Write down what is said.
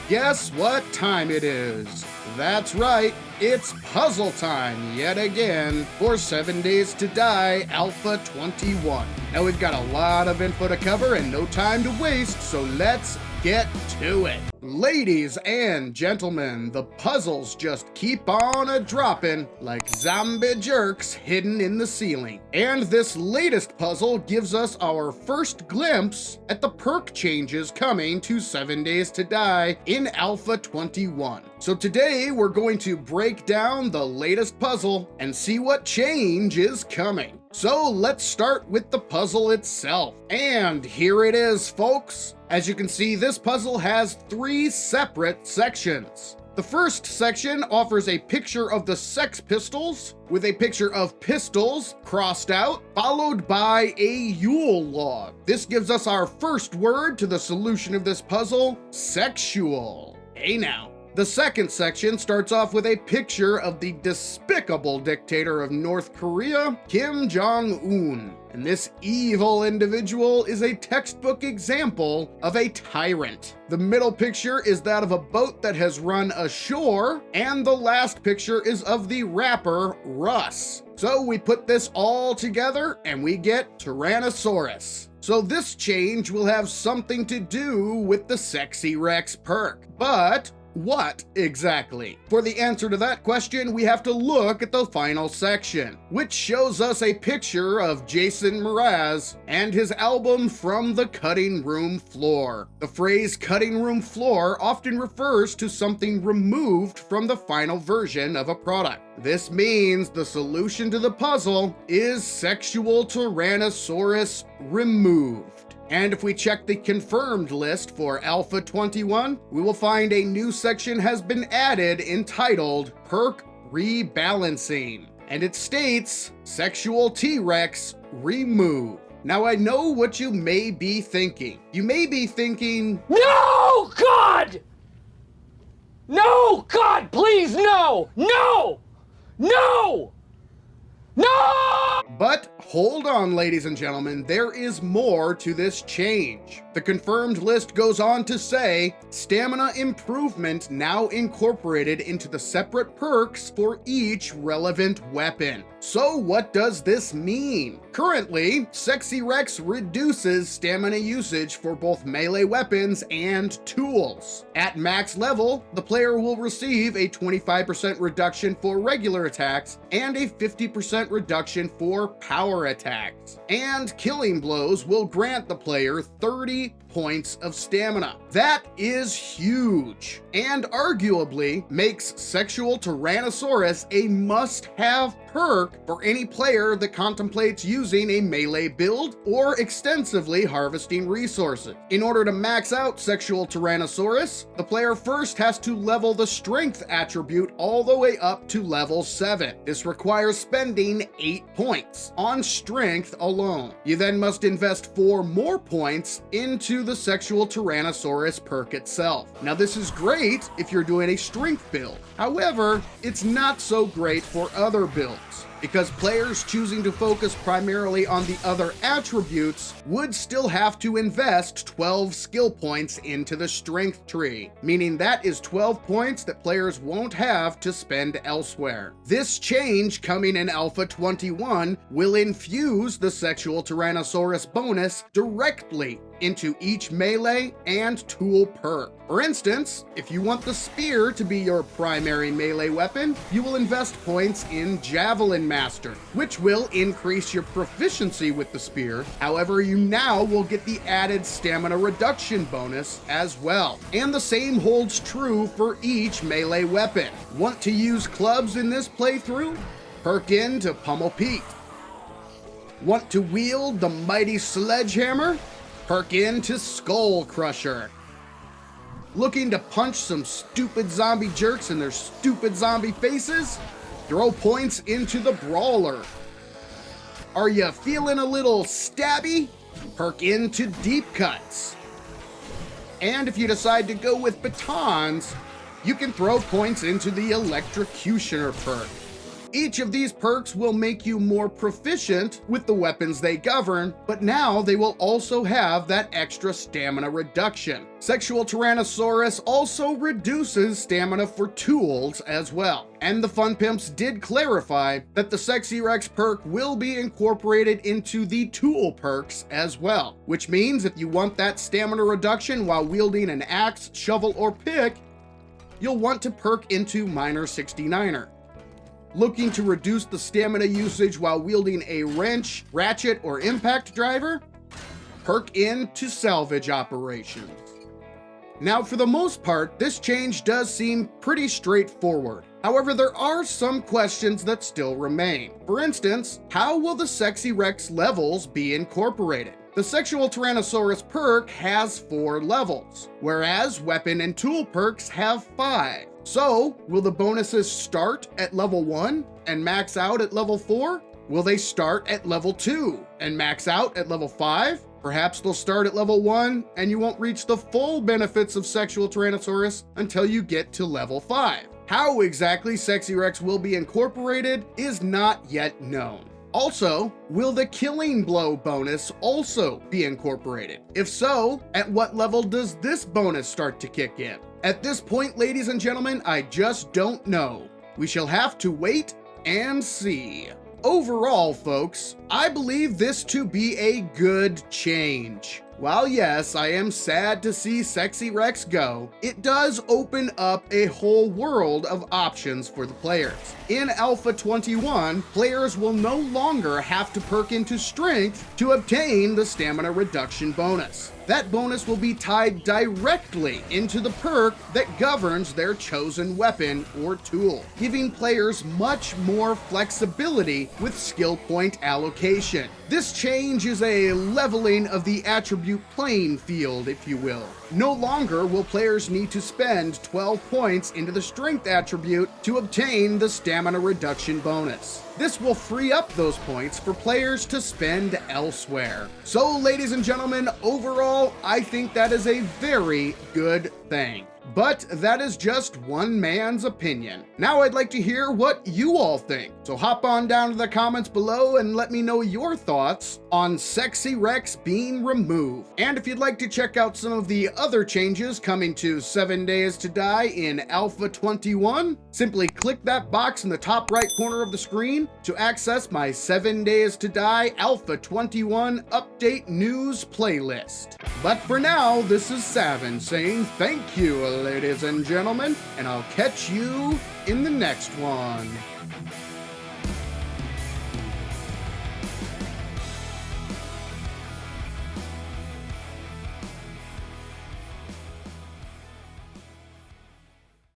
Guess what time it is? That's right, it's puzzle time yet again for 7 Days to Die Alpha 21. Now we've got a lot of info to cover and no time to waste, so let's get to it. Ladies and gentlemen, the puzzles just keep on a-dropping like zombie jerks hidden in the ceiling. And this latest puzzle gives us our first glimpse at the perk changes coming to 7 Days to Die in Alpha 21. So today we're going to break down the latest puzzle and see what change is coming. So let's start with the puzzle itself. And here it is, folks. As you can see, this puzzle has 3 separate sections. The first section offers a picture of the Sex Pistols with a picture of pistols crossed out, followed by a Yule log. This gives us our first word to the solution of this puzzle: sexual. Hey now. The second section starts off with a picture of the despicable dictator of North Korea, Kim Jong-un. And this evil individual is a textbook example of a tyrant. The middle picture is that of a boat that has run ashore, and the last picture is of the rapper Russ. So we put this all together and we get Tyrannosaurus. So this change will have something to do with the Sexy Rex perk. But what exactly? For the answer to that question, we have to look at the final section, which shows us a picture of Jason Mraz and his album From the Cutting Room Floor. The phrase cutting room floor often refers to something removed from the final version of a product. This means the solution to the puzzle is sexual Tyrannosaurus removed. And if we check the confirmed list for Alpha 21, we will find a new section has been added entitled Perk Rebalancing. And it states, Sexual T-Rex Remove. Now I know what you may be thinking. You may be thinking, No, God! No, God, please, no! No! No! No! But hold on, ladies and gentlemen, there is more to this change. The confirmed list goes on to say, stamina improvement now incorporated into the separate perks for each relevant weapon. So what does this mean? Currently, Sexy Rex reduces stamina usage for both melee weapons and tools. At max level, the player will receive a 25% reduction for regular attacks and a 50% reduction for power attacks. And killing blows will grant the player 30 points of stamina. That is huge, and arguably makes Sexual Tyrannosaurus a must-have perk for any player that contemplates using a melee build or extensively harvesting resources. In order to max out Sexual Tyrannosaurus, the player first has to level the strength attribute all the way up to level 7. This requires spending 8 points on strength alone. You then must invest 4 more points into the Sexual Tyrannosaurus perk itself. Now this is great if you're doing a strength build. However, it's not so great for other builds, because players choosing to focus primarily on the other attributes would still have to invest 12 skill points into the strength tree, meaning that is 12 points that players won't have to spend elsewhere. This change coming in Alpha 21 will infuse the Sexual Tyrannosaurus bonus directly into each melee and tool perk. For instance, if you want the spear to be your primary melee weapon, you will invest points in Javelin Master, which will increase your proficiency with the spear. However, you now will get the added stamina reduction bonus as well. And the same holds true for each melee weapon. Want to use clubs in this playthrough? Perk into Pummel Pete. Want to wield the mighty sledgehammer? Perk into Skull Crusher. Looking to punch some stupid zombie jerks in their stupid zombie faces? Throw points into the Brawler. Are you feeling a little stabby? Perk into Deep Cuts. And if you decide to go with batons, you can throw points into the Electrocutioner perk. Each of these perks will make you more proficient with the weapons they govern, but now they will also have that extra stamina reduction. Sexual Tyrannosaurus also reduces stamina for tools as well. And the Fun Pimps did clarify that the Sexy Rex perk will be incorporated into the tool perks as well, which means if you want that stamina reduction while wielding an axe, shovel, or pick, you'll want to perk into Miner 69er. Looking to reduce the stamina usage while wielding a wrench, ratchet, or impact driver? Perk into salvage operations. Now, for the most part, this change does seem pretty straightforward. However, there are some questions that still remain. For instance, how will the Sexy Rex levels be incorporated? The Sexual Tyrannosaurus perk has 4 levels, whereas weapon and tool perks have 5. So, will the bonuses start at level 1 and max out at level 4? Will they start at level 2 and max out at level 5? Perhaps they'll start at level 1 and you won't reach the full benefits of Sexual Tyrannosaurus until you get to level 5. How exactly Sexy Rex will be incorporated is not yet known. Also, will the Killing Blow bonus also be incorporated? If so, at what level does this bonus start to kick in? At this point, ladies and gentlemen, I just don't know. We shall have to wait and see. Overall, folks, I believe this to be a good change. While yes, I am sad to see Sexy Rex go, it does open up a whole world of options for the players. In Alpha 21, players will no longer have to perk into Strength to obtain the stamina reduction bonus. That bonus will be tied directly into the perk that governs their chosen weapon or tool, giving players much more flexibility with skill point allocation. This change is a leveling of the attribute playing field, if you will. No longer will players need to spend 12 points into the Strength attribute to obtain the stamina reduction bonus. This will free up those points for players to spend elsewhere. So, ladies and gentlemen, overall, I think that is a very good thing. But that is just one man's opinion. Now I'd like to hear what you all think. So hop on down to the comments below and let me know your thoughts on Sexy Rex being removed. And if you'd like to check out some of the other changes coming to 7 Days to Die in Alpha 21, simply click that box in the top right corner of the screen to access my 7 Days to Die Alpha 21 Update News playlist. But for now, this is Savin saying thank you, ladies and gentlemen, and I'll catch you in the next one.